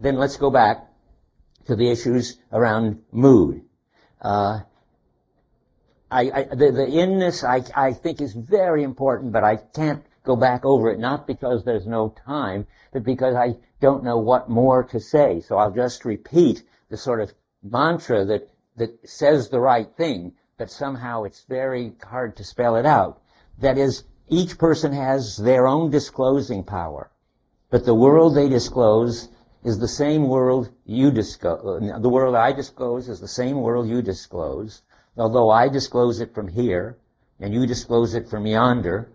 then let's go back to the issues around mood. The inness, I think, is very important, but I can't go back over it, not because there's no time, but because I don't know what more to say. So I'll just repeat the sort of mantra that says the right thing, but somehow it's very hard to spell it out. That is, each person has their own disclosing power, but the world they disclose is the same world you disclose. The world I disclose is the same world you disclose, although I disclose it from here, and you disclose it from yonder,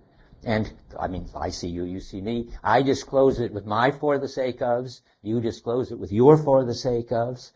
and, I see you, you see me. I disclose it with my for the sake ofs, you disclose it with your for the sake ofs.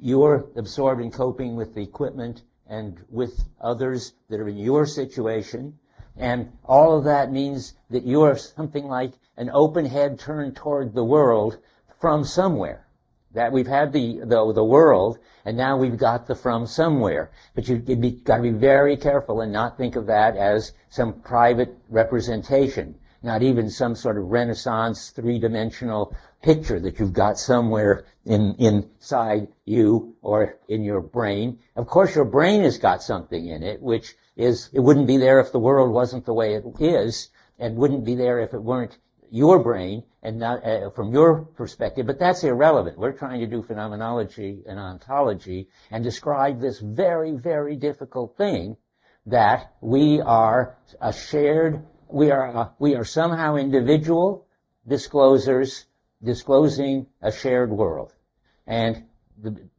You're absorbed in coping with the equipment and with others that are in your situation. And all of that means that you're something like an open head turned toward the world from somewhere. That we've had the world, and now we've got the from somewhere. But you've got to be very careful and not think of that as some private representation, not even some sort of Renaissance three-dimensional picture that you've got somewhere inside you or in your brain. Of course, your brain has got something in it, which is, it wouldn't be there if the world wasn't the way it is, and wouldn't be there if it weren't your brain and not from your perspective, but that's irrelevant. We're trying to do phenomenology and ontology and describe this very, very difficult thing that we are a shared, we are somehow individual disclosers disclosing a shared world. And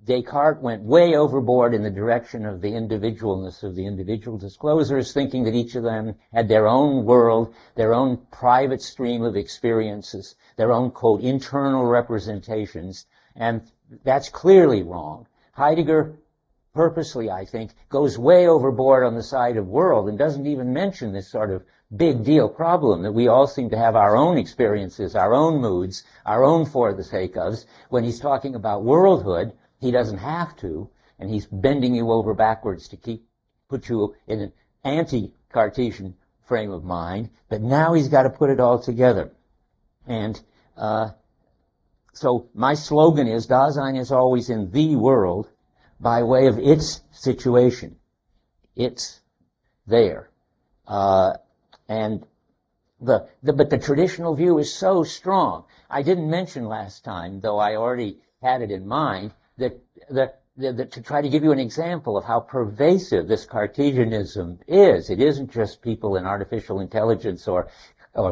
Descartes went way overboard in the direction of the individualness of the individual disclosers, thinking that each of them had their own world, their own private stream of experiences, their own, quote, internal representations, and that's clearly wrong. Heidegger purposely, I think, goes way overboard on the side of world and doesn't even mention this sort of big deal problem that we all seem to have our own experiences, our own moods, our own for the sake ofs. When he's talking about worldhood, he doesn't have to, and he's bending you over backwards to put you in an anti-Cartesian frame of mind, but now he's got to put it all together. And so my slogan is, Dasein is always in the world by way of its situation. It's there. But the traditional view is so strong. I didn't mention last time, though I already had it in mind, that to try to give you an example of how pervasive this Cartesianism is. It isn't just people in artificial intelligence or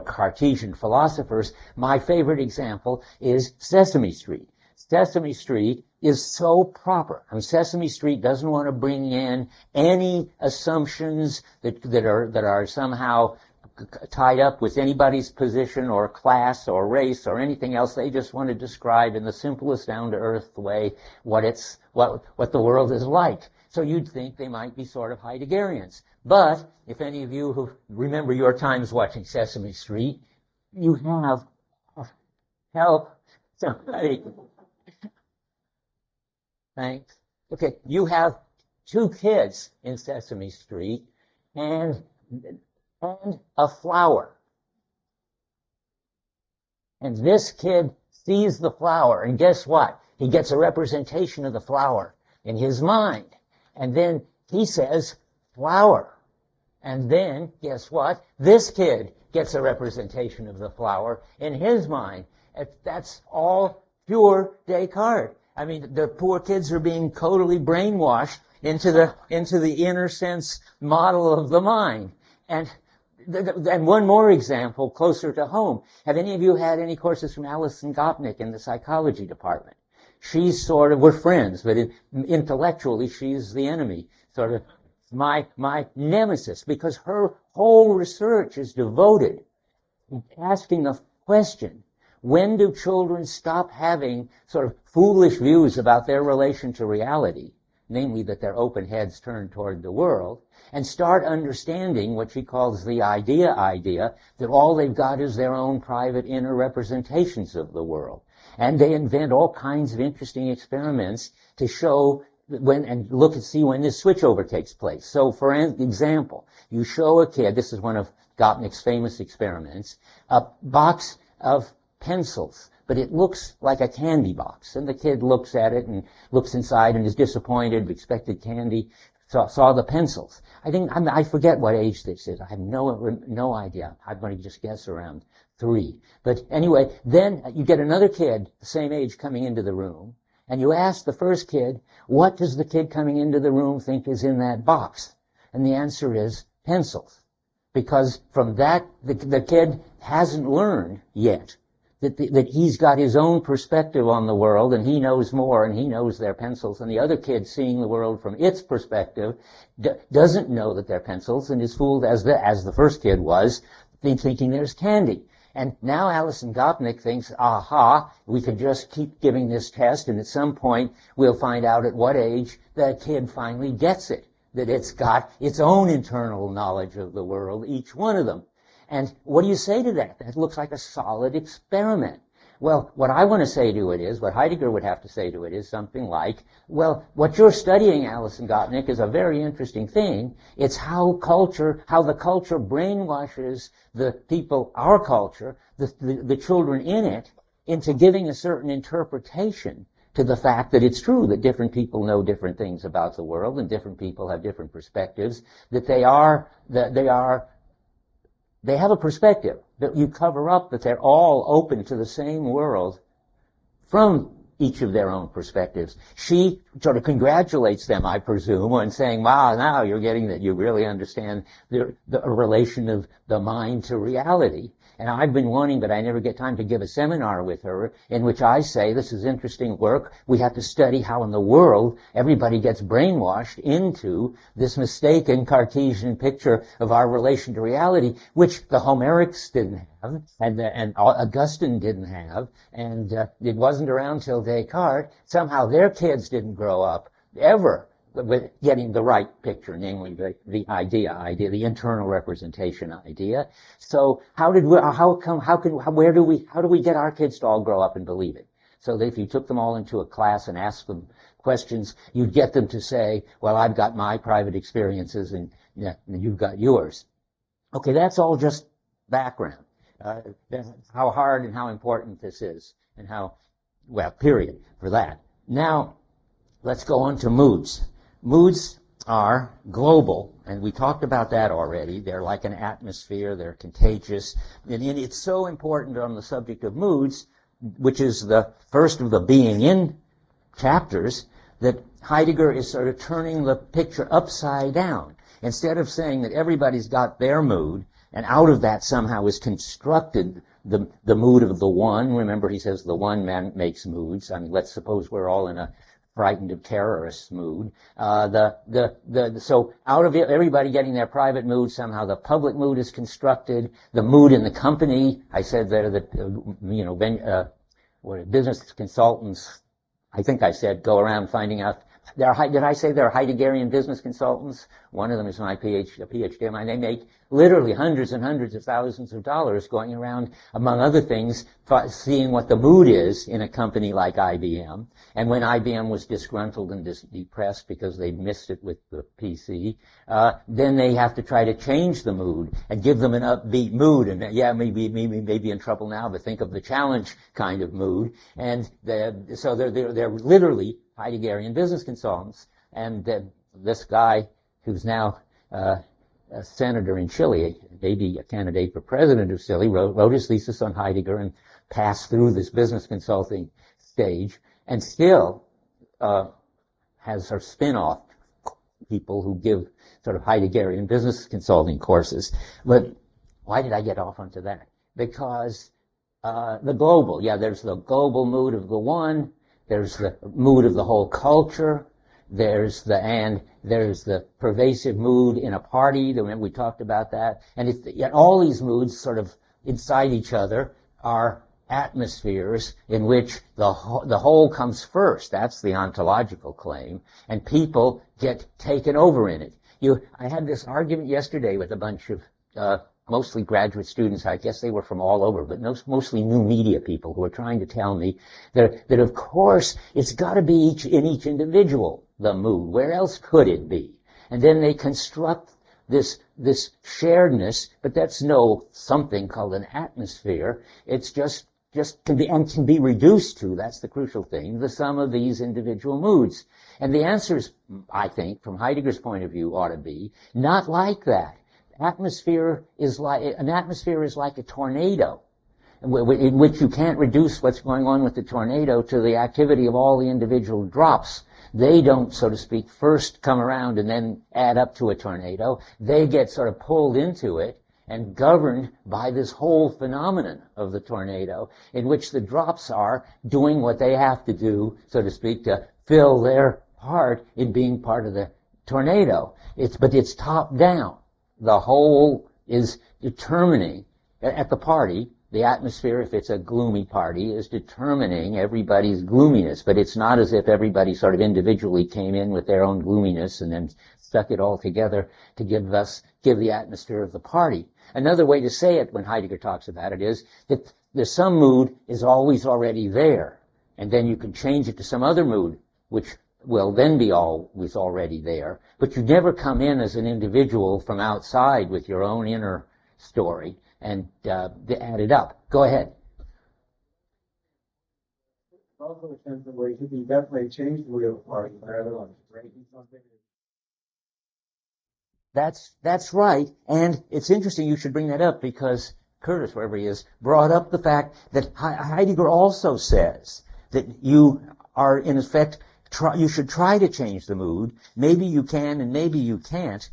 Cartesian philosophers. My favorite example is Sesame Street. Sesame Street is so proper. Sesame Street doesn't want to bring in any assumptions that are somehow tied up with anybody's position or class or race or anything else. They just want to describe in the simplest down-to-earth way what the world is like. So you'd think they might be sort of Heideggerians. But if any of you who remember your times watching Sesame Street, you have help somebody. Thanks. Okay, you have two kids in Sesame Street and a flower. And this kid sees the flower, and guess what? He gets a representation of the flower in his mind. And then he says, flower. And then, guess what? This kid gets a representation of the flower in his mind. That's all pure Descartes. The poor kids are being totally brainwashed into the inner sense model of the mind. And one more example closer to home. Have any of you had any courses from Alison Gopnik in the psychology department? She's we're friends, but intellectually she's the enemy. Sort of my nemesis, because her whole research is devoted to asking the question, when do children stop having sort of foolish views about their relation to reality, namely that their open heads turn toward the world, and start understanding what she calls the idea, that all they've got is their own private inner representations of the world. And they invent all kinds of interesting experiments to show and look and see when this switchover takes place. So, for example, you show a kid, this is one of Gopnik's famous experiments, a box of pencils but it looks like a candy box. And the kid looks at it and looks inside and is disappointed, expected candy, saw the pencils. I forget what age this is. I have no idea. I'm going to just guess around 3. But anyway, then you get another kid the same age coming into the room, and you ask the first kid, what does the kid coming into the room think is in that box? And the answer is pencils. Because from that, the kid hasn't learned yet that he's got his own perspective on the world, and he knows more, and he knows they're pencils, and the other kid, seeing the world from its perspective, doesn't know that they're pencils, and is fooled as the first kid was, thinking there's candy. And now Alison Gopnik thinks, aha, we can just keep giving this test, and at some point we'll find out at what age the kid finally gets it, that it's got its own internal knowledge of the world, each one of them. And what do you say to that? That looks like a solid experiment. Well, what I want to say to it is, what Heidegger would have to say to it is something like, well, what you're studying, Alison Gopnik, is a very interesting thing. It's how the culture brainwashes the people, our culture, the children in it, into giving a certain interpretation to the fact that it's true that different people know different things about the world and different people have different perspectives, that they have a perspective, that you cover up that they're all open to the same world from each of their own perspectives. She sort of congratulates them, I presume, on saying, wow, now you're getting that you really understand the relation of the mind to reality. And I've been wanting, but I never get time to give a seminar with her in which I say, this is interesting work. We have to study how in the world everybody gets brainwashed into this mistaken Cartesian picture of our relation to reality, which the Homerics didn't have, and Augustine didn't have, and it wasn't around till Descartes. Somehow their kids didn't grow up ever with getting the right picture, namely the idea, the internal representation idea. So how do we get our kids to all grow up and believe it? So that if you took them all into a class and asked them questions, you'd get them to say, well, I've got my private experiences and you've got yours. Okay, that's all just background. How hard and how important this is, and period for that. Now, let's go on to moods. Moods are global, and we talked about that already. They're like an atmosphere. They're contagious. And it's so important on the subject of moods, which is the first of the being in chapters, that Heidegger is sort of turning the picture upside down. Instead of saying that everybody's got their mood, and out of that somehow is constructed the mood of the one. Remember, he says the one man makes moods. I mean, let's suppose we're all in a frightened of terrorists mood. So out of everybody getting their private mood, somehow the public mood is constructed. The mood in the company, I said there that, business consultants, I think I said, go around finding out. Did I say there are Heideggerian business consultants? One of them is my PhD of mine. They make literally hundreds and hundreds of thousands of dollars going around, among other things, seeing what the mood is in a company like IBM. And when IBM was disgruntled and depressed because they missed it with the PC, then they have to try to change the mood and give them an upbeat mood. And maybe in trouble now, but think of the challenge kind of mood. And so they're literally Heideggerian business consultants. And this guy, who's now a senator in Chile, maybe a candidate for president of Chile, wrote his thesis on Heidegger and passed through this business consulting stage, and still has her spin-off people who give sort of Heideggerian business consulting courses. But why did I get off onto that? Because the global, there's the global mood of the one, there's the mood of the whole culture, there's the pervasive mood in a party. We talked about that. And all these moods sort of inside each other are atmospheres in which the whole comes first. That's the ontological claim. And people get taken over in it. I had this argument yesterday with a bunch of mostly graduate students. I guess they were from all over, but mostly new media people who were trying to tell me that of course it's got to be in each individual, the mood. Where else could it be? And then they construct this sharedness, but that's something called an atmosphere. It's just just can be reduced to, that's the crucial thing, the sum of these individual moods. And the answers, I think, from Heidegger's point of view, ought to be not like that. An atmosphere is like a tornado, in which you can't reduce what's going on with the tornado to the activity of all the individual drops. They don't, so to speak, first come around and then add up to a tornado. They get sort of pulled into it and governed by this whole phenomenon of the tornado, in which the drops are doing what they have to do, so to speak, to fill their part in being part of the tornado. But it's top down. The whole is determining, at the party, the atmosphere, if it's a gloomy party, is determining everybody's gloominess. But it's not as if everybody sort of individually came in with their own gloominess and then stuck it all together to give the atmosphere of the party. Another way to say it when Heidegger talks about it is that some mood is always already there. And then you can change it to some other mood, which will then be always already there. But you never come in as an individual from outside with your own inner story and add it up. Go ahead. Also a sense of where you can definitely change the wheel part rather than breaking something. That's right, and it's interesting you should bring that up, because Curtis, wherever he is, brought up the fact that Heidegger also says that you are, in effect, you should try to change the mood. Maybe you can and maybe you can't,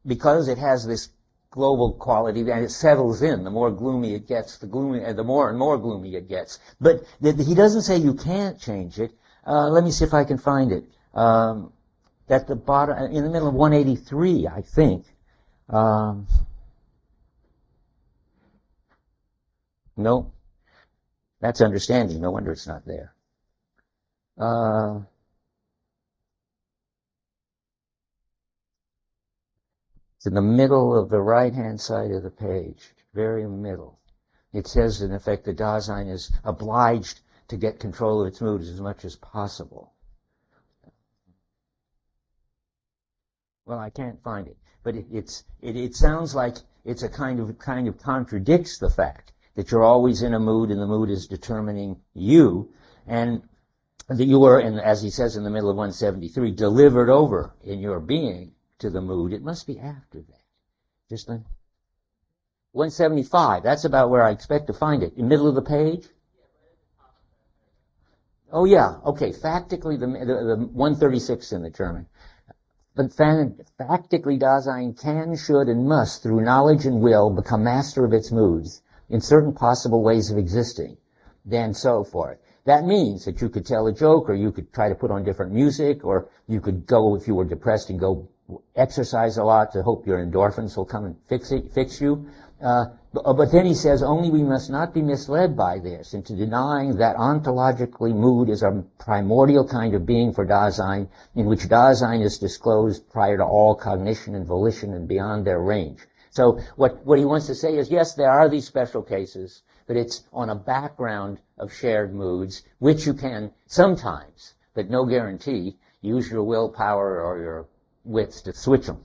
because it has this global quality, and it settles in. The more gloomy it gets, the more and more gloomy it gets. But he doesn't say you can't change it. Let me see if I can find it. At the bottom, in the middle of 183, I think. No, that's understanding. No wonder it's not there. It's in the middle of the right-hand side of the page, very middle. It says, in effect, the Dasein is obliged to get control of its moods as much as possible. Well, I can't find it, but it sounds like it's a kind of contradicts the fact that you're always in a mood and the mood is determining you, and that you are, as he says in the middle of 173, delivered over in your being to the mood. It must be after that. Just 175. That's about where I expect to find it. In the middle of the page? Oh yeah. Okay. Factically, the 136 in the German. But factically, Dasein can, should, and must, through knowledge and will, become master of its moods in certain possible ways of existing, then so forth. That means that you could tell a joke, or you could try to put on different music, or you could go, if you were depressed, and go exercise a lot to hope your endorphins will come and fix you. But then he says, only we must not be misled by this into denying that ontologically mood is a primordial kind of being for Dasein, in which Dasein is disclosed prior to all cognition and volition and beyond their range. So what he wants to say is, yes, there are these special cases, but it's on a background of shared moods, which you can sometimes, but no guarantee, use your willpower or your wits to switch them.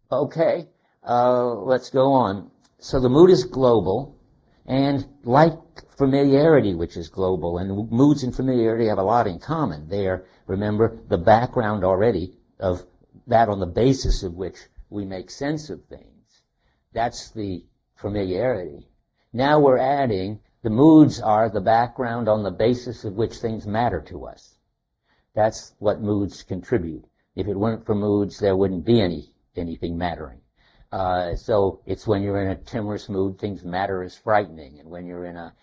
Okay, let's go on. So the mood is global, and like familiarity, which is global, and moods and familiarity have a lot in common. They are, remember, the background already of that on the basis of which we make sense of things. That's the familiarity. Now we're adding, the moods are the background on the basis of which things matter to us. That's what moods contribute. If it weren't for moods, there wouldn't be anything mattering. So it's when you're in a timorous mood, things matter as frightening. And when you're in a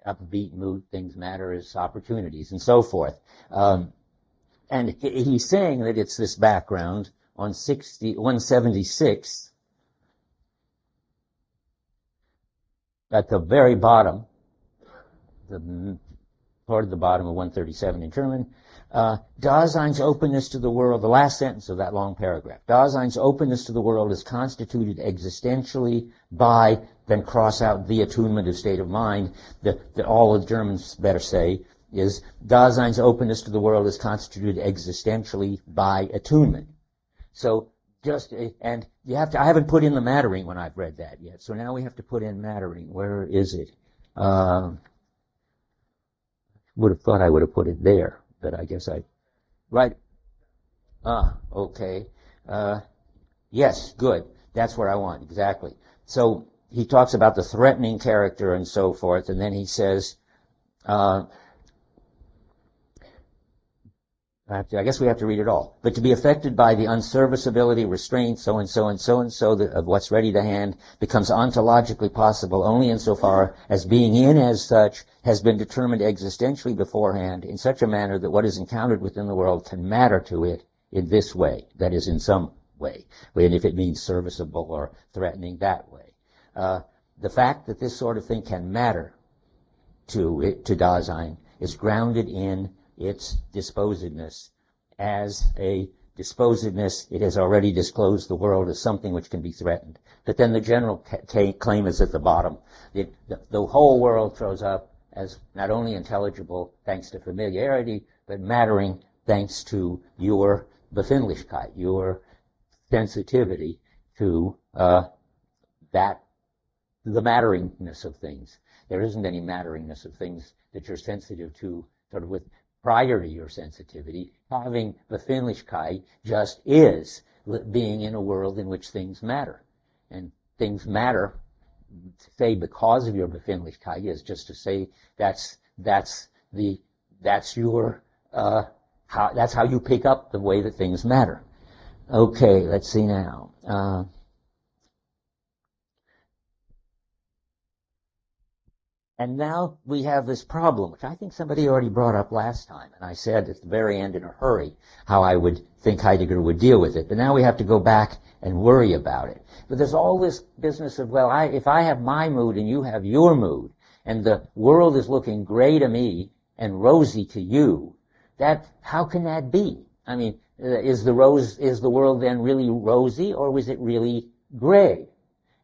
upbeat mood, things matter as opportunities, and so forth. And he's saying that it's this background on 176, at the very bottom, toward the bottom of 137 in German, Dasein's openness to the world, the last sentence of that long paragraph, Dasein's openness to the world is constituted existentially by, then cross out the attunement of state of mind, that all the Germans better say is, Dasein's openness to the world is constituted existentially by attunement. So just, and you have to, I haven't put in the mattering when I've read that yet, so now we have to put in mattering. Where is it? would have thought I would have put it there, but I guess right. Okay. Yes, good. That's where I want, exactly. So he talks about the threatening character and so forth, and then he says, I guess we have to read it all. But to be affected by the unserviceability, restraint, so and so and so and so of what's ready to hand becomes ontologically possible only insofar as being in as such has been determined existentially beforehand in such a manner that what is encountered within the world can matter to it in this way, that is, in some way, and if it means serviceable or threatening, that way. The fact that this sort of thing can matter to Dasein is grounded in its disposedness. As a disposedness, it has already disclosed the world as something which can be threatened. But then the general claim is at the bottom. The whole world throws up as not only intelligible thanks to familiarity, but mattering thanks to your Befindlichkeit, your sensitivity to the matteringness of things. There isn't any matteringness of things that you're sensitive to sort of with prior to your sensitivity. Having Befindlichkeit just is being in a world in which things matter. And things matter, say because of your Befindlichkeit, is just to say that's how you pick up the way that things matter. Okay, let's see now. And now we have this problem, which I think somebody already brought up last time, and I said at the very end in a hurry how I would think Heidegger would deal with it. But now we have to go back and worry about it. But there's all this business of, well, if I have my mood and you have your mood, and the world is looking gray to me and rosy to you, how can that be? I mean, is the world then really rosy, or was it really gray?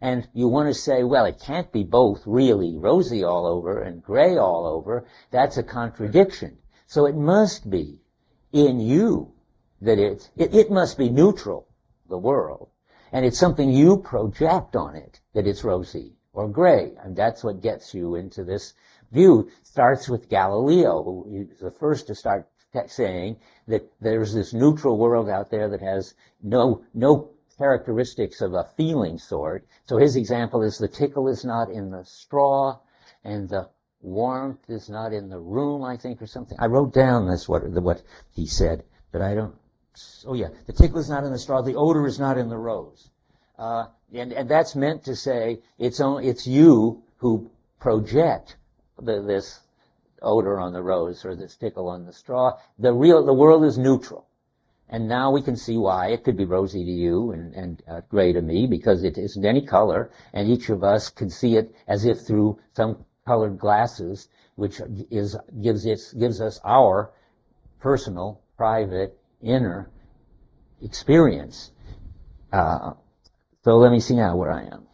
And you want to say, well, it can't be both really rosy all over and gray all over. That's a contradiction. So it must be in you that it must be neutral, the world. And it's something you project on it, that it's rosy or gray. And that's what gets you into this view. Starts with Galileo, who is the first to start saying that there's this neutral world out there that has no characteristics of a feeling sort. So his example is the tickle is not in the straw, and the warmth is not in the room, I think, or something. I wrote down what he said, but I don't. Oh yeah, the tickle is not in the straw, the odor is not in the rose, and that's meant to say it's you who project this odor on the rose or this tickle on the straw. The world is neutral. And now we can see why it could be rosy to you and gray to me, because it isn't any color, and each of us can see it as if through some colored glasses, which gives us our personal, private, inner experience. So let me see now where I am.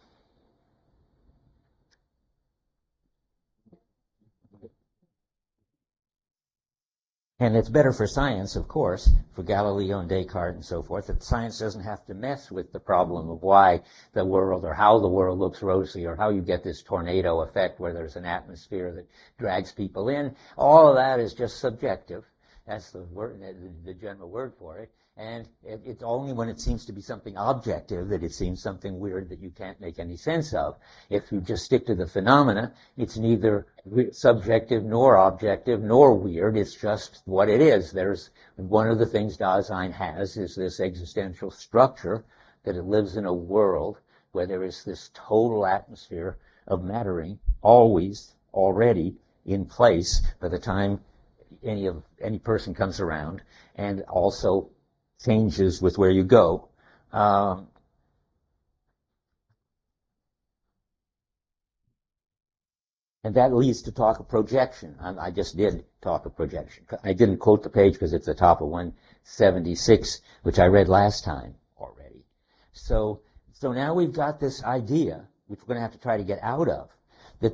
And it's better for science, of course, for Galileo and Descartes and so forth, that science doesn't have to mess with the problem of why the world or how the world looks rosy or how you get this tornado effect where there's an atmosphere that drags people in. All of that is just subjective. That's the word, the general word for it. And it's only when it seems to be something objective that it seems something weird that you can't make any sense of. If you just stick to the phenomena, it's neither subjective nor objective nor weird. It's just what it is. There's one of the things Dasein has is this existential structure, that it lives in a world where there is this total atmosphere of mattering always already in place by the time any person comes around, and also changes with where you go. And that leads to talk of projection. I just did talk of projection. I didn't quote the page because it's the top of 176, which I read last time already. So now we've got this idea, which we're going to have to try to get out of, that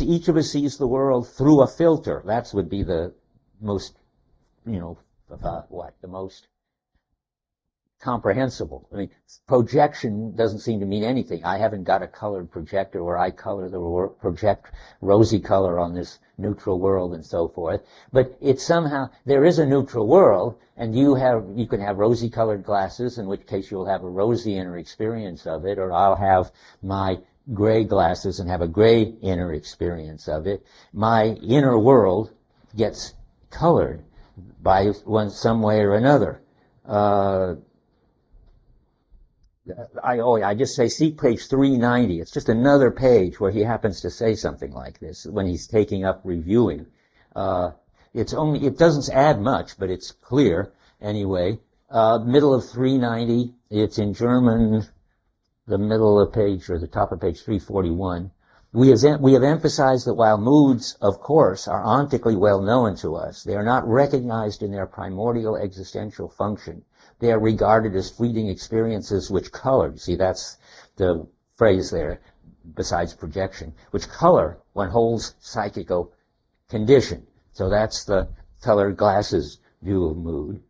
each of us sees the world through a filter. That would be the most, the most comprehensible. I mean, projection doesn't seem to mean anything. I haven't got a colored projector where I project rosy color on this neutral world and so forth. But it's somehow, there is a neutral world, and you can have rosy colored glasses, in which case you'll have a rosy inner experience of it, or I'll have my gray glasses and have a gray inner experience of it. My inner world gets colored by some way or another. I just say, see page 390. It's just another page where he happens to say something like this when he's taking up reviewing. It doesn't add much, but it's clear anyway. Middle of 390. It's in German. The middle of page, or the top of page 341. We have emphasized that while moods, of course, are ontically well known to us, they are not recognized in their primordial existential function. They are regarded as fleeting experiences which color. You see, that's the phrase there, besides projection, which color one holds psychical condition. So that's the colored glasses view of mood.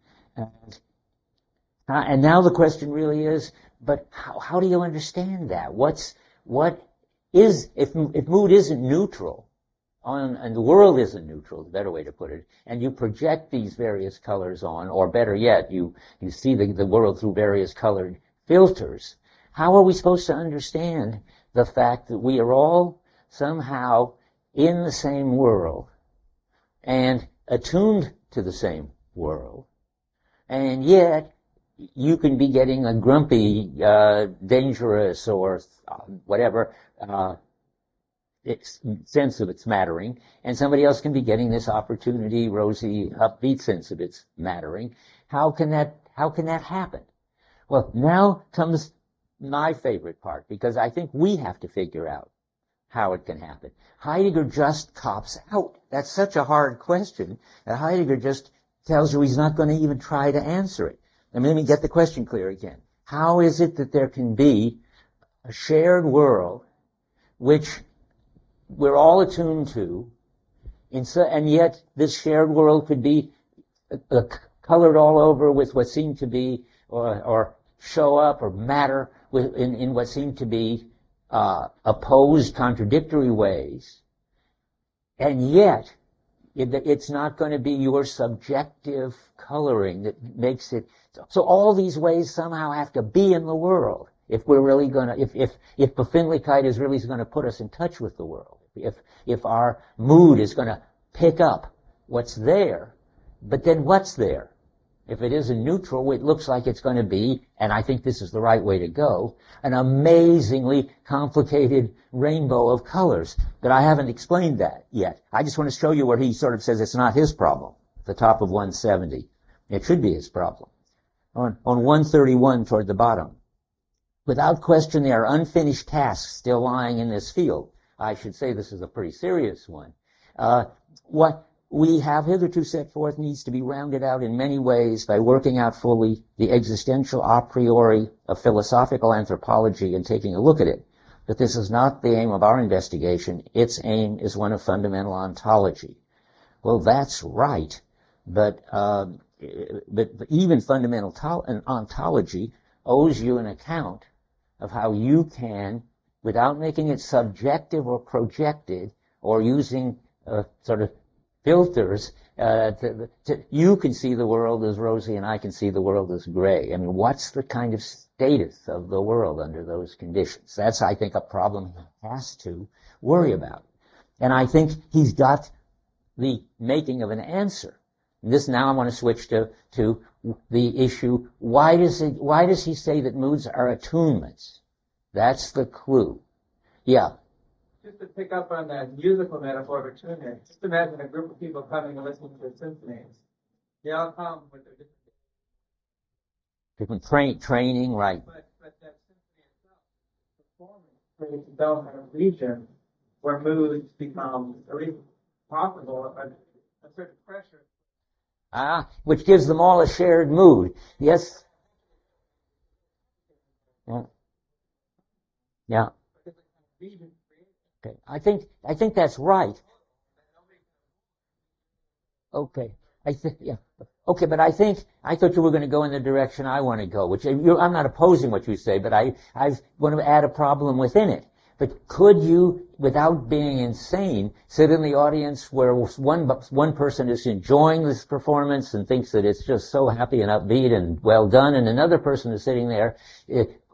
And now the question really is, but how do you understand that? If mood isn't neutral, and the world isn't neutral, the better way to put it, and you project these various colors on, or better yet, you see the world through various colored filters, how are we supposed to understand the fact that we are all somehow in the same world and attuned to the same world, and yet you can be getting a grumpy, dangerous, or whatever sense of its mattering, and somebody else can be getting this opportunity, rosy, upbeat sense of its mattering. How can that happen? Well, now comes my favorite part, because I think we have to figure out how it can happen. Heidegger just cops out. That's such a hard question that Heidegger just tells you he's not going to even try to answer it. Let me get the question clear again. How is it that there can be a shared world which we're all attuned to, and yet this shared world could be colored all over with what seem to be, or show up or matter in what seem to be opposed, contradictory ways, and yet it's not going to be your subjective coloring that makes it. So all these ways somehow have to be in the world if we're really going to, if Befindlichkeit is really going to put us in touch with the world, if our mood is going to pick up what's there. But then what's there? If it isn't neutral, it looks like it's going to be, and I think this is the right way to go, an amazingly complicated rainbow of colors. But I haven't explained that yet. I just want to show you where he sort of says it's not his problem. At the top of 170. It should be his problem. On 131 toward the bottom. Without question, there are unfinished tasks still lying in this field. I should say this is a pretty serious one. What we have hitherto set forth needs to be rounded out in many ways by working out fully the existential a priori of philosophical anthropology and taking a look at it. But this is not the aim of our investigation. Its aim is one of fundamental ontology. Well, that's right, but even fundamental ontology owes you an account of how you can, without making it subjective or projected, or using sort of filters, you can see the world as rosy and I can see the world as gray. I mean, what's the kind of status of the world under those conditions? That's, I think, a problem he has to worry about. And I think he's got the making of an answer. This now I want to switch to the issue, why does he say that moods are attunements? That's the clue. Yeah. Just to pick up on that musical metaphor of attunement, just imagine a group of people coming and listening to symphonies. They all come with their different training, right? But that symphony itself, performance, creates itself in a region where moods become, or even possible, a certain pressure. Which gives them all a shared mood. Yes. Yeah. Okay. I think that's right. Okay. Yeah. Okay, but I thought you were going to go in the direction I want to go, which I'm not opposing what you say, but I want to add a problem within it, But could you, without being insane, sit in the audience where one person is enjoying this performance and thinks that it's just so happy and upbeat and well done, and another person is sitting there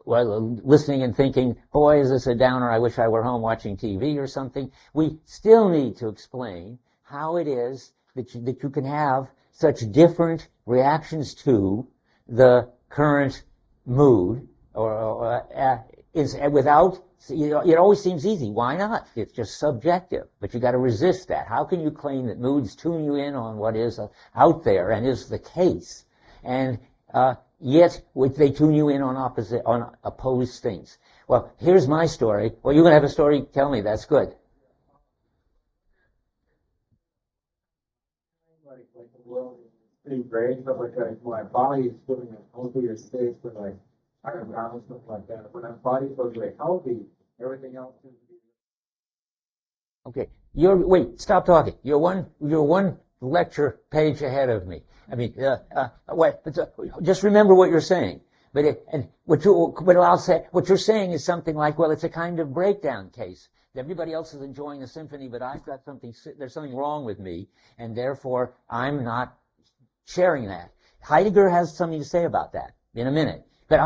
listening and thinking, boy, is this a downer, I wish I were home watching TV or something. We still need to explain how it is that you can have such different reactions to the current mood, without, it always seems easy. Why not? It's just subjective, but you got to resist that. How can you claim that moods tune you in on what is out there and is the case, and yet they tune you in on opposed things? Well, here's my story. Well, you're going to have a story. Tell me. That's good. Like the world is pretty great, but my body is feeling a healthier state, but I can balance stuff like that. When my body's supposed to be healthy, everything else seems to be. Okay. Wait, stop talking. You're one lecture page ahead of me. I mean, just remember what you're saying. What you're saying is something like, well, it's a kind of breakdown case. Everybody else is enjoying the symphony, but I've got there's something wrong with me, and therefore I'm not sharing that. Heidegger has something to say about that in a minute. But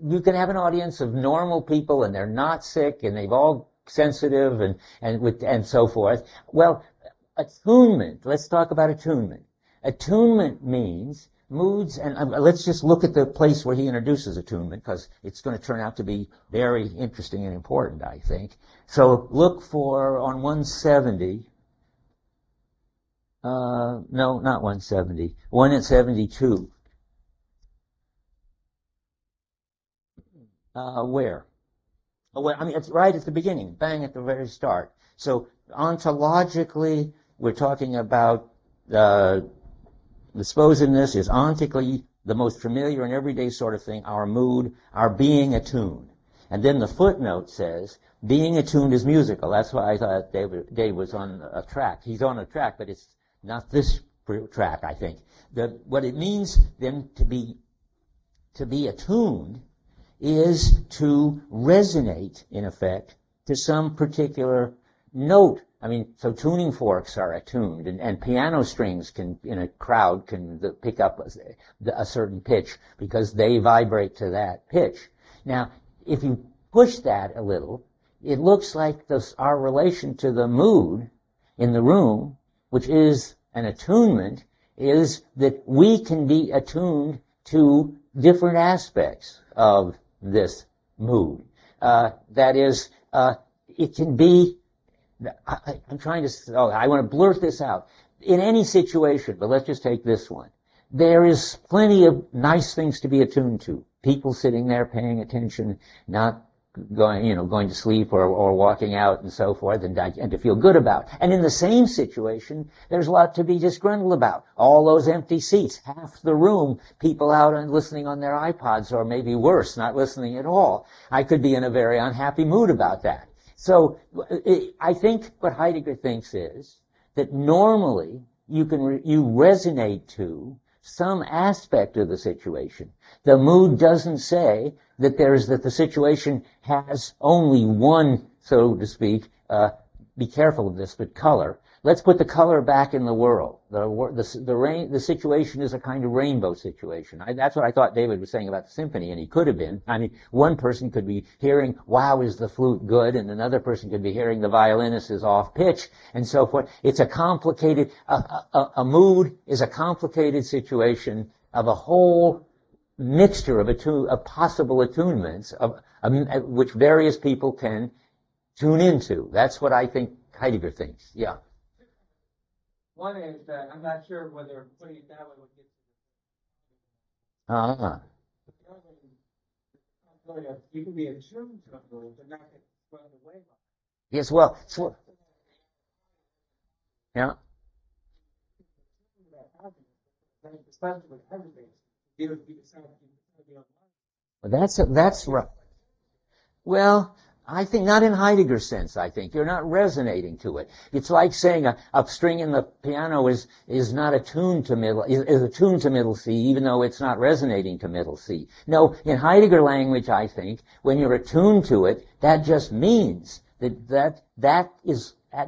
you can have an audience of normal people, and they're not sick, and they've all sensitive and so forth. Well, attunement. Let's talk about attunement. Attunement means moods, and let's just look at the place where he introduces attunement, because it's going to turn out to be very interesting and important, I think. So look for on 170. No, not 170. 172. Where? Well, I mean, it's right at the beginning, bang at the very start. So ontologically, we're talking about disposedness is ontically the most familiar and everyday sort of thing, our mood, our being attuned. And then the footnote says, being attuned is musical. That's why I thought Dave was on a track. He's on a track, but it's not this track, I think. What it means then to be attuned is to resonate, in effect, to some particular note. I mean, so tuning forks are attuned, and piano strings in a crowd can pick up a certain pitch because they vibrate to that pitch. Now, if you push that a little, it looks like our relation to the mood in the room, which is an attunement, is that we can be attuned to different aspects of this mood. That is, it can be, I'm trying to, I want to blurt this out. In any situation, but let's just take this one. There is plenty of nice things to be attuned to. People sitting there paying attention, not going to sleep or walking out and so forth, and to feel good about. And in the same situation, there's a lot to be disgruntled about. All those empty seats, half the room, people out and listening on their iPods, or maybe worse, not listening at all. I could be in a very unhappy mood about that. So I think what Heidegger thinks is that normally you resonate to some aspect of the situation. The mood doesn't say that the situation has only one, so to speak, be careful of this, but color. Let's put the color back in the world. The situation is a kind of rainbow situation. That's what I thought David was saying about the symphony, and he could have been. I mean, one person could be hearing, wow, is the flute good, and another person could be hearing the violinist is off pitch, and so forth. It's a complicated, a mood is a complicated situation of a whole mixture of possible attunements, which various people can tune into. That's what I think Heidegger thinks. Yeah. One is that I'm not sure whether putting it that way would get to you can be attuned to a mood, but not get swept away by it. Yes, well, yeah. Especially with everything. Well, that's right. Well, I think not in Heidegger's sense, I think. You're not resonating to it. It's like saying a string in the piano is not attuned to is attuned to middle C, even though it's not resonating to middle C. No, in Heidegger language, I think, when you're attuned to it, that just means that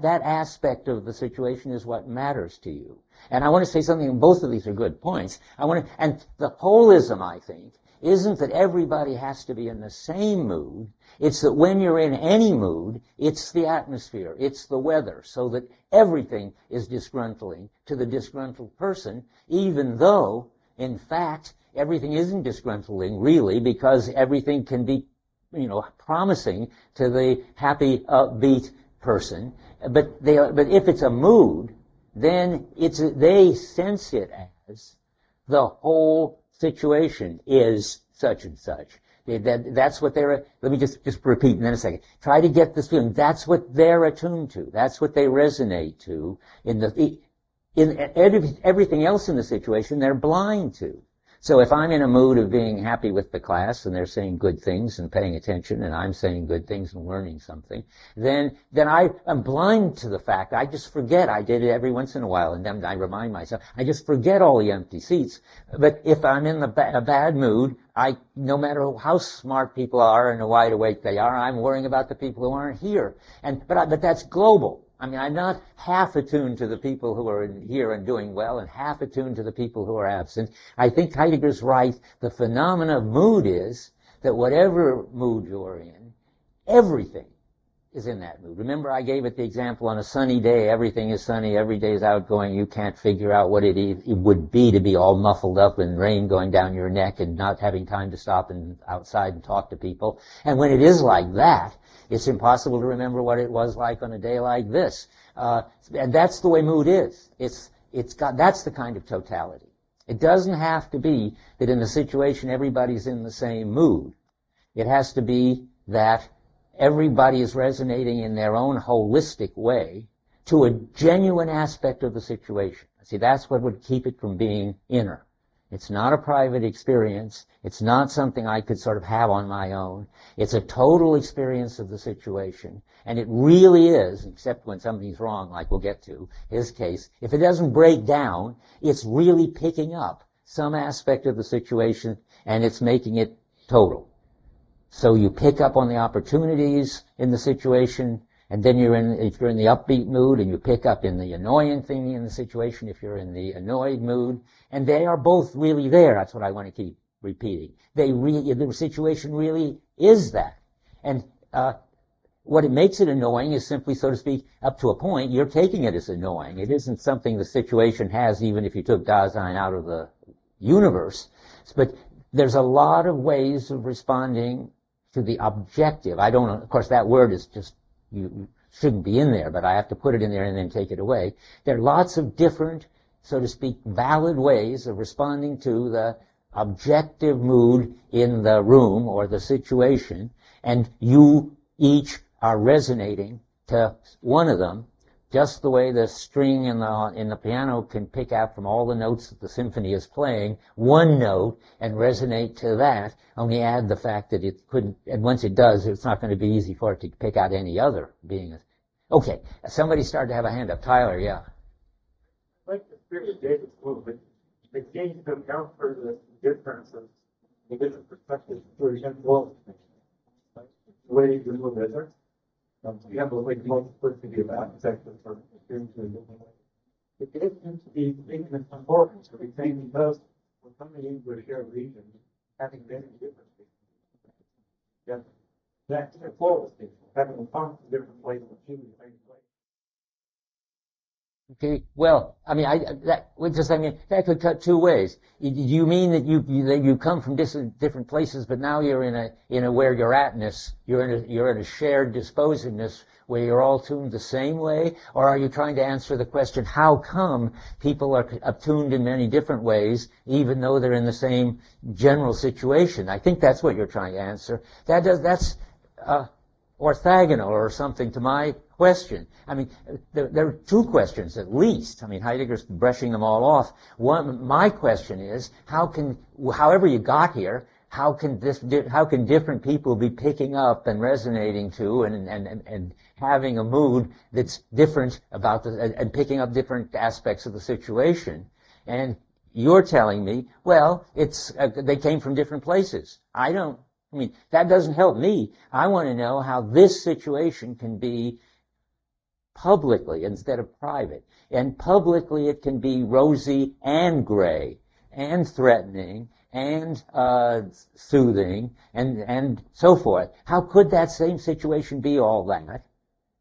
aspect of the situation is what matters to you. And I want to say something, and both of these are good points. And the holism, I think, isn't that everybody has to be in the same mood. It's that when you're in any mood, it's the atmosphere, it's the weather, so that everything is disgruntling to the disgruntled person, even though, in fact, everything isn't disgruntling, really, because everything can be, promising to the happy, upbeat person. But if it's a mood, then they sense it as the whole situation is such and such. That's what they're, let me just repeat in a second. Try to get this feeling. That's what they're attuned to. That's what they resonate to. In everything else in the situation, they're blind to. So if I'm in a mood of being happy with the class and they're saying good things and paying attention and I'm saying good things and learning something, then I'm blind to the fact. I just forget. I did it every once in a while, and then I remind myself. I just forget all the empty seats. But if I'm in a bad mood, no matter how smart people are and how wide awake they are, I'm worrying about the people who aren't here. But that's global. I mean, I'm not half attuned to the people who are here and doing well and half attuned to the people who are absent. I think Heidegger's right. The phenomena of mood is that whatever mood you're in, everything is in that mood. Remember, I gave it the example on a sunny day. Everything is sunny. Every day is outgoing. You can't figure out what it would be to be all muffled up in rain going down your neck and not having time to stop and outside and talk to people. And when it is like that, it's impossible to remember what it was like on a day like this. And that's the way mood is. That's the kind of totality. It doesn't have to be that in a situation everybody's in the same mood. It has to be that everybody is resonating in their own holistic way to a genuine aspect of the situation. See, that's what would keep it from being inner. It's not a private experience. It's not something I could sort of have on my own. It's a total experience of the situation. And it really is, except when something's wrong, like we'll get to, his case, if it doesn't break down, it's really picking up some aspect of the situation and it's making it total. So you pick up on the opportunities in the situation, and then if you're in the upbeat mood, and you pick up in the annoying thing in the situation if you're in the annoyed mood, and they are both really there. That's what I want to keep repeating. The situation really is that. And what it makes it annoying is simply, so to speak, up to a point, you're taking it as annoying. It isn't something the situation has, even if you took Dasein out of the universe. But there's a lot of ways of responding to the objective. Of course, that word is just, you shouldn't be in there, but I have to put it in there and then take it away. There are lots of different, so to speak, valid ways of responding to the objective mood in the room or the situation, and you each are resonating to one of them, just the way the string in the piano can pick out from all the notes that the symphony is playing one note and resonate to that. Only add the fact that it couldn't, and once it does, it's not going to be easy for it to pick out any other being. Okay, somebody started to have a hand up. Tyler, yeah. Like the spirit of David's movement, they came to account for the differences, the different perspectives, for example, the way you move it. You have a way multiplicity of aspects for experiences in different ways. It seems to be things that's important to be saying because we're coming into a shared region, having many different things. Yes, that's a flow of things, having a bunch of different ways of achieving the same place. Okay, well, I mean, that could cut two ways. Do you mean that you come from different places, but now you're in a where you're atness, you're in a shared disposedness where you're all tuned the same way? Or are you trying to answer the question, how come people are attuned in many different ways, even though they're in the same general situation? I think that's what you're trying to answer. That's orthogonal or something to my question. I mean, there are two questions at least. I mean, Heidegger's brushing them all off. One, my question is, however you got here, how can different people be picking up and resonating to and having a mood that's different about and picking up different aspects of the situation? And you're telling me, well, they came from different places. That doesn't help me. I want to know how this situation can be publicly instead of private. And publicly it can be rosy and gray and threatening and soothing and so forth. How could that same situation be all that,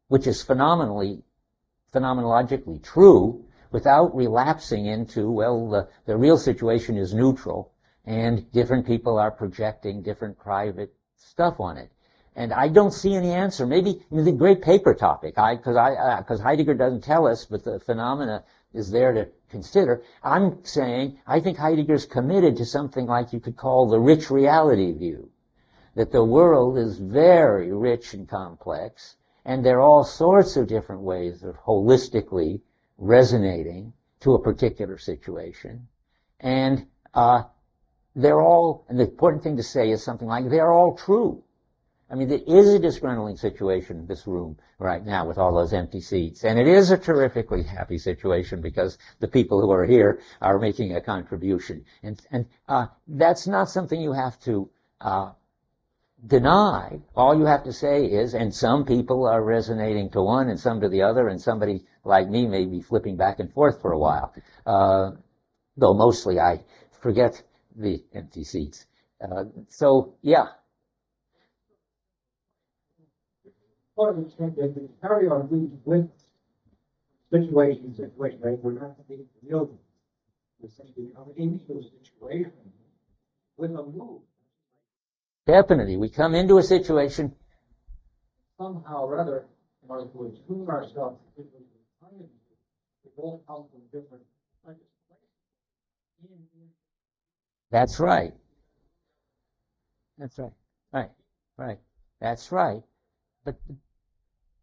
which is phenomenologically true, without relapsing into, well, the real situation is neutral and different people are projecting different private stuff on it? And I don't see any answer. Maybe the great paper topic, because Heidegger doesn't tell us, but the phenomena is there to consider. I'm saying I think Heidegger's committed to something like you could call the rich reality view, that the world is very rich and complex, and there are all sorts of different ways of holistically resonating to a particular situation, and they're all. And the important thing to say is something like they're all true. There is a disgruntling situation in this room right now with all those empty seats. And it is a terrifically happy situation because the people who are here are making a contribution. And that's not something you have to deny. All you have to say is, and some people are resonating to one and some to the other, and somebody like me may be flipping back and forth for a while. Though mostly I forget the empty seats. Yeah. Part of the extent that we carry our mood with situations, right? We're not being real. We're saying we come into a situation with a mood. Definitely. We come into a situation. Somehow or other, in order to attune ourselves to the environment, we all come from different places. That's right. That's right. Right. That's right.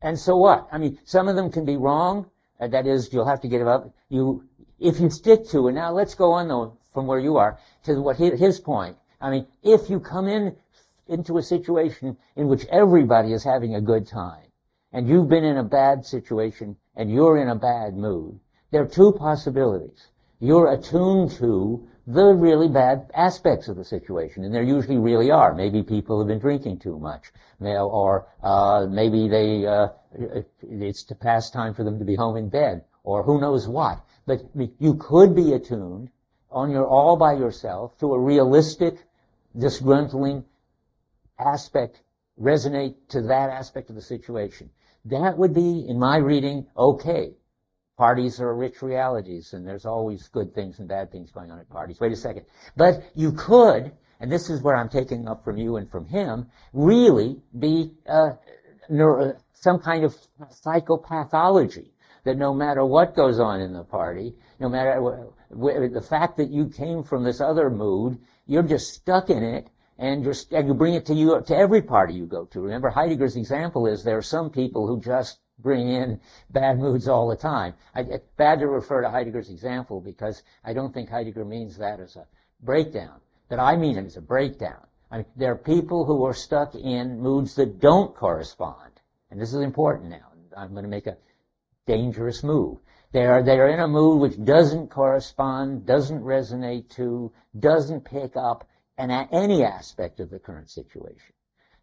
And so what? Some of them can be wrong. That is, you'll have to get about if you stick to it. Now, let's go on though from where you are to what his point. If you come into a situation in which everybody is having a good time, and you've been in a bad situation and you're in a bad mood, there are two possibilities. You're attuned to the really bad aspects of the situation, and there usually really are. Maybe people have been drinking too much, or maybe it's the past time for them to be home in bed, or who knows what. But you could be attuned all by yourself to a realistic, disgruntling aspect, resonate to that aspect of the situation. That would be, in my reading, okay. Parties are rich realities, and there's always good things and bad things going on at parties. Wait a second. But you could, and this is where I'm taking up from you and from him, really be some kind of psychopathology, that no matter what goes on in the party, no matter the fact that you came from this other mood, you're just stuck in it, and you bring it to every party you go to. Remember, Heidegger's example is there are some people who just bring in bad moods all the time. It's bad to refer to Heidegger's example because I don't think Heidegger means that as a breakdown, but I mean it as a breakdown. There are people who are stuck in moods that don't correspond, and this is important now. I'm going to make a dangerous move. They're in a mood which doesn't correspond, doesn't resonate to, doesn't pick up any aspect of the current situation.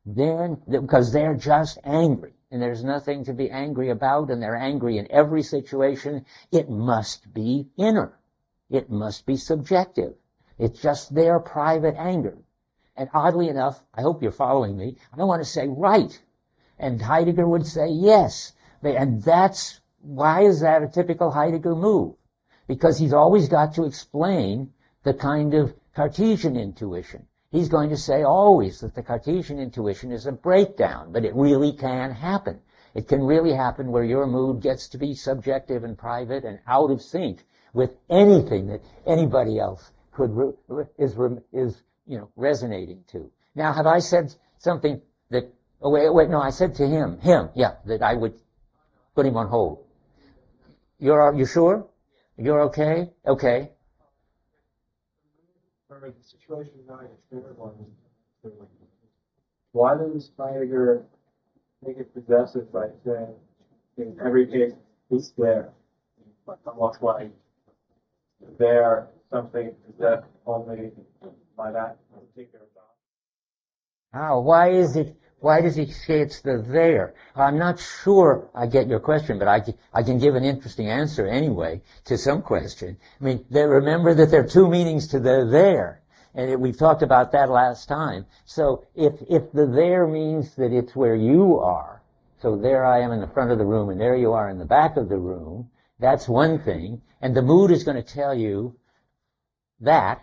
Then, because they're just angry, and there's nothing to be angry about, and they're angry in every situation, it must be inner. It must be subjective. It's just their private anger. And oddly enough, I hope you're following me, I want to say right. And Heidegger would say yes. And why is that a typical Heidegger move? Because he's always got to explain the kind of Cartesian intuition. He's going to say always that the Cartesian intuition is a breakdown, but it really can happen. It can really happen where your mood gets to be subjective and private and out of sync with anything that anybody else is resonating to. Now, have I said something that? Oh wait, no, I said to him, that I would put him on hold. You sure? You're okay? Okay. For the situation not a fair one, why does Heidegger make it possessive by saying in every case it's there? What's why there something that only by that particular thought? How? Why does he say it's the there? I'm not sure I get your question, but I can give an interesting answer anyway to some question. I mean, remember that there are two meanings to the there. And we've talked about that last time. So if the there means that it's where you are, so there I am in the front of the room and there you are in the back of the room, that's one thing. And the mood is going to tell you that,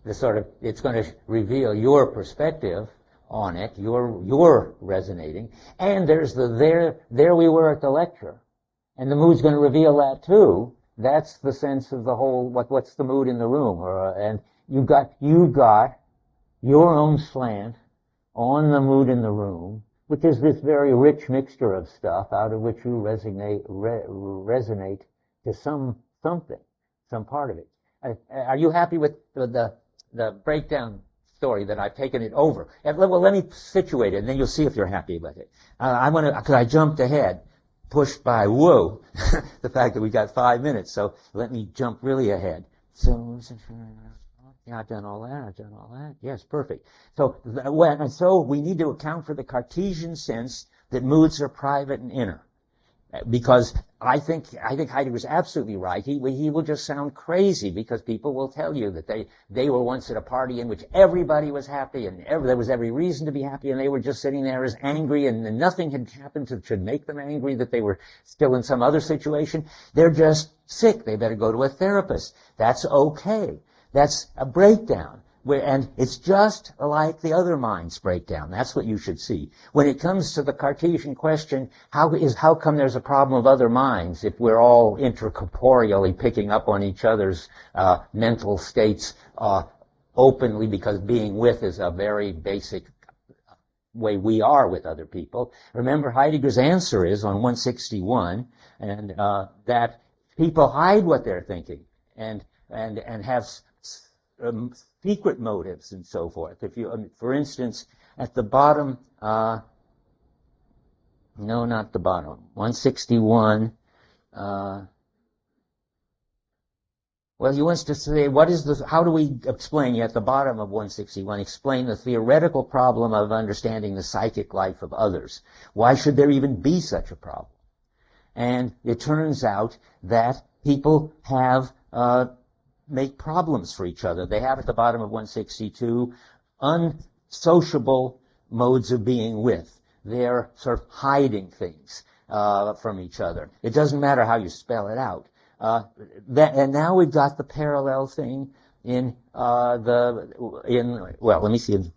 it's going to reveal your perspective on it, you're resonating. And there's the there we were at the lecture. And the mood's going to reveal that too. That's the sense of the whole, what's the mood in the room? And you got your own slant on the mood in the room, which is this very rich mixture of stuff out of which you resonate to something, some part of it. Are you happy with the breakdown story that I've taken it over? Well, let me situate it, and then you'll see if you're happy with it. Because I jumped ahead, pushed by, whoa, the fact that we got 5 minutes, so let me jump really ahead. So, yeah, I've done all that. Yes, perfect. So we need to account for the Cartesian sense that moods are private and inner. Because I think Heidegger's absolutely right. He will just sound crazy because people will tell you that they were once at a party in which everybody was happy and there was every reason to be happy, and they were just sitting there as angry, and nothing had happened should make them angry, that they were still in some other situation. They're just sick. They better go to a therapist. That's okay. That's a breakdown. And it's just like the other mind's breakdown. That's what you should see. When it comes to the Cartesian question, how come there's a problem of other minds if we're all intercorporeally picking up on each other's mental states openly, because being with is a very basic way we are with other people? Remember, Heidegger's answer is on 161, and that people hide what they're thinking and have secret motives and so forth. If you, for instance, at the bottom, no, not the bottom, 161, well, he wants to say, how do we explain, at the bottom of 161, explain the theoretical problem of understanding the psychic life of others? Why should there even be such a problem? And it turns out that people make problems for each other. They have at the bottom of 162 unsociable modes of being with. They're sort of hiding things from each other. It doesn't matter how you spell it out. And now we've got the parallel thing well, let me see.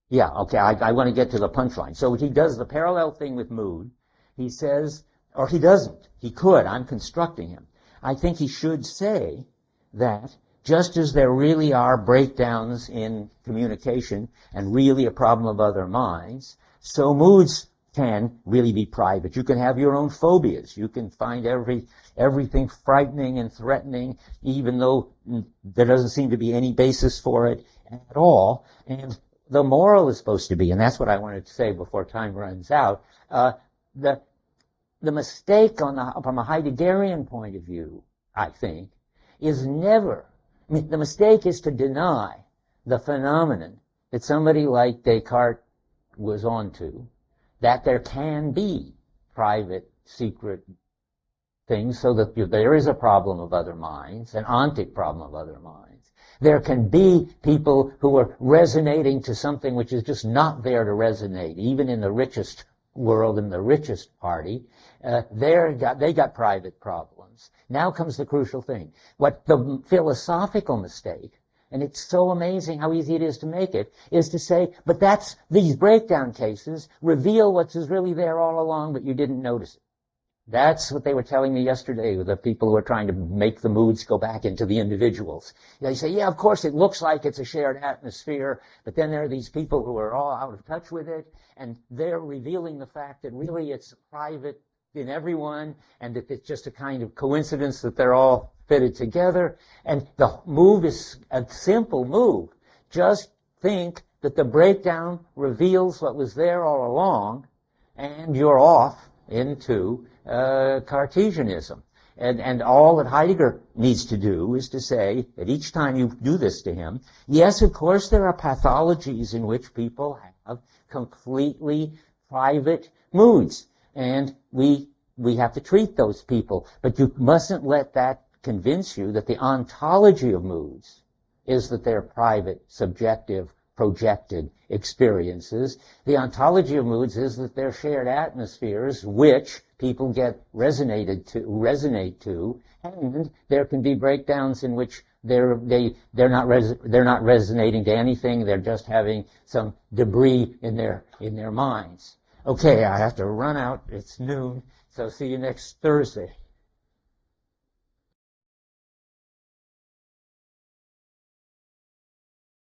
Yeah, okay, I want to get to the punchline. So he does the parallel thing with mood. He says, or he doesn't. He could. I'm constructing him. I think he should say that just as there really are breakdowns in communication and really a problem of other minds, so moods can really be private. You can have your own phobias. You can find everything frightening and threatening, even though there doesn't seem to be any basis for it at all. And the moral is supposed to be, and that's what I wanted to say before time runs out, the mistake from a Heideggerian point of view, I think, is never, the mistake is to deny the phenomenon that somebody like Descartes was onto, that there can be private, secret things, so that there is a problem of other minds, an ontic problem of other minds. There can be people who are resonating to something which is just not there to resonate, even in the richest world, in the richest party. They got private problems. Now comes the crucial thing. What the philosophical mistake, and it's so amazing how easy it is to make it, is to say, but these breakdown cases reveal what's really there all along, but you didn't notice it. That's what they were telling me yesterday with the people who are trying to make the moods go back into the individuals. They say, yeah, of course, it looks like it's a shared atmosphere, but then there are these people who are all out of touch with it, and they're revealing the fact that really it's a private in everyone, and that it's just a kind of coincidence that they're all fitted together. And the move is a simple move. Just think that the breakdown reveals what was there all along, and you're off into Cartesianism. And all that Heidegger needs to do is to say that each time you do this to him, yes, of course, there are pathologies in which people have completely private moods, and we have to treat those people. But you mustn't let that convince you that the ontology of moods is that they're private, subjective, projected experiences. The ontology of moods is that they're shared atmospheres which people resonate to, and there can be breakdowns in which they're not resonating to anything. They're just having some debris in their minds. Okay, I have to run out. It's noon, so see you next Thursday.